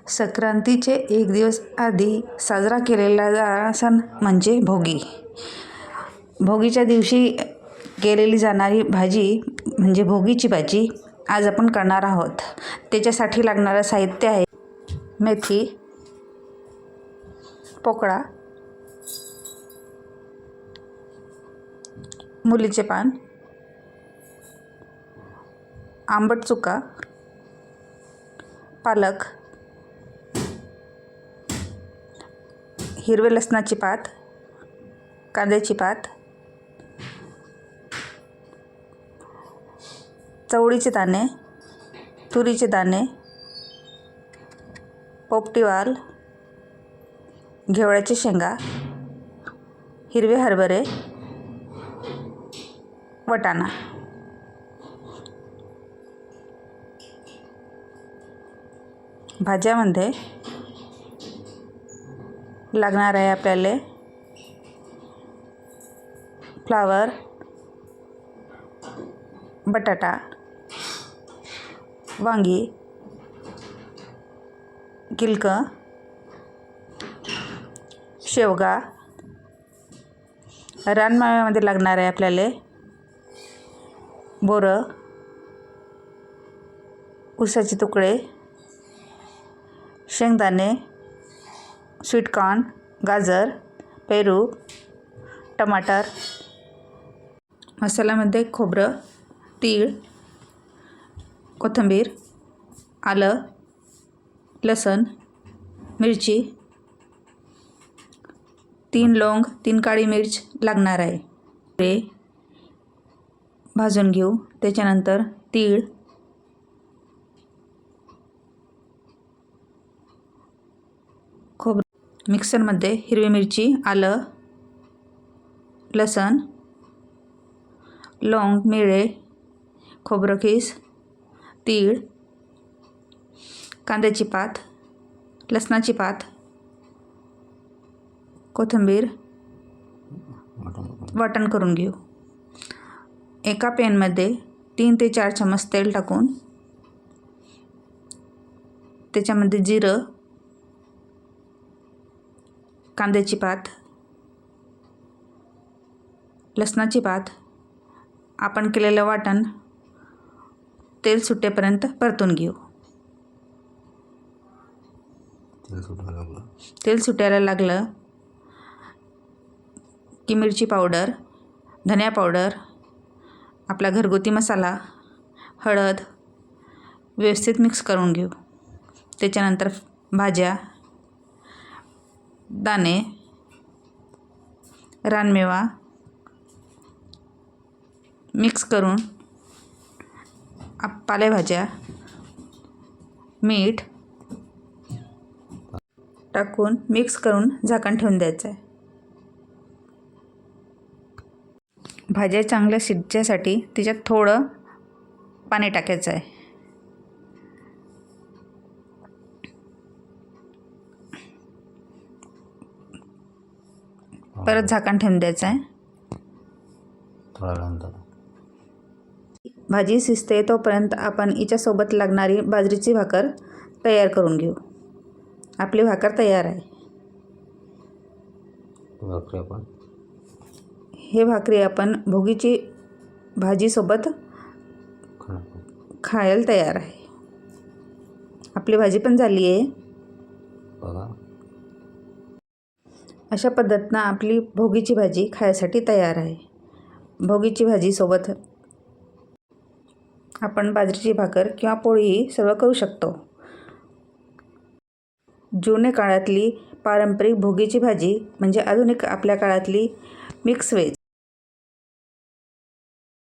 संक्रांतीचे एक दिवस आधी साजरा केलेला सण म्हणजे भोगी. भोगीच्या दिवशी केलेली जाणारी भाजी म्हणजे भोगीची भाजी आज आपण करणार आहोत. त्याच्यासाठी लागणारं साहित्य आहे मेथी, पोकळा, मुलीचे पान, आंबट चुका, पालक, हिरवे लसणाची पात, कांद्याची पात, चवळीचे दाणे, तुरीचे दाणे, पोपटी वाल, घेवड्याची शेंगा, हिरवे हरभरे, वाटाणा. भाज्यामध्ये लागणार आहे आपल्याला फ्लावर, बटाटा, वांगी, गिलकं, शेवगा. रानमाव्यामध्ये लागणार आहे आपल्याला बोरं, ऊसाचे तुकडे, शेंगदाणे, स्वीटकॉर्न, गाजर, पेरू, टमाटर. मसाल्यामध्ये खोबरं, तीळ, कोथिंबीर, आलं, लसूण, मिरची, 3 लवंग, 3 काळी मिर्च लागणार आहे. ते भाजून घेऊ. त्याच्यानंतर तीळ, खोबरं मिक्सरमध्ये हिरवी मिरची, आलं, लसूण, लवंग, मिरे, खोबरं खीस, तीळ, कांद्याची पात, लसणाची पात, कोथिंबीर वाटण करून घेऊ. एका पॅनमध्ये 3 ते 4 चमचे तेल टाकून त्याच्यामध्ये जिरं, कांद्याची पात, लसणाची पात, आपण केलेलं वाटण तेल सुटेपर्यंत परतून घेऊ. तेल सुटायला लागलं की मिरची पावडर, धनिया पावडर, आपला घरगुती मसाला, हळद व्यवस्थित मिक्स करून घेऊ. त्याच्यानंतर भाज्या, दाणे, रानमेवा मिक्स करून पालेभाज्या, मीठ टाकून मिक्स करून झाकण ठेवून द्यायचं आहे. भाज्या चांगल्या शिजण्यासाठी त्याच्यात थोडं पाणी टाकायचं आहे. परत झाकण ठेवून द्यायचं आहे. भाजी शिजते तोपर्यंत आपण हिच्यासोबत लागणारी बाजरीची भाकर तयार करून घेऊ. आपली भाकर तयार आहे. हे भाकरी आपण भोगीची भाजीसोबत खायला तयार आहे. आपली भाजी पण झाली आहे. अशा पद्धतीनं आपली भोगीची भाजी खायसाठी तयार आहे. भोगीची भाजीसोबत आपण बाजरीची भाकर किंवा पोळीही सर्व करू शकतो. जुने काळातली पारंपरिक भोगीची भाजी म्हणजे आधुनिक आपल्या काळातली मिक्स व्हेज.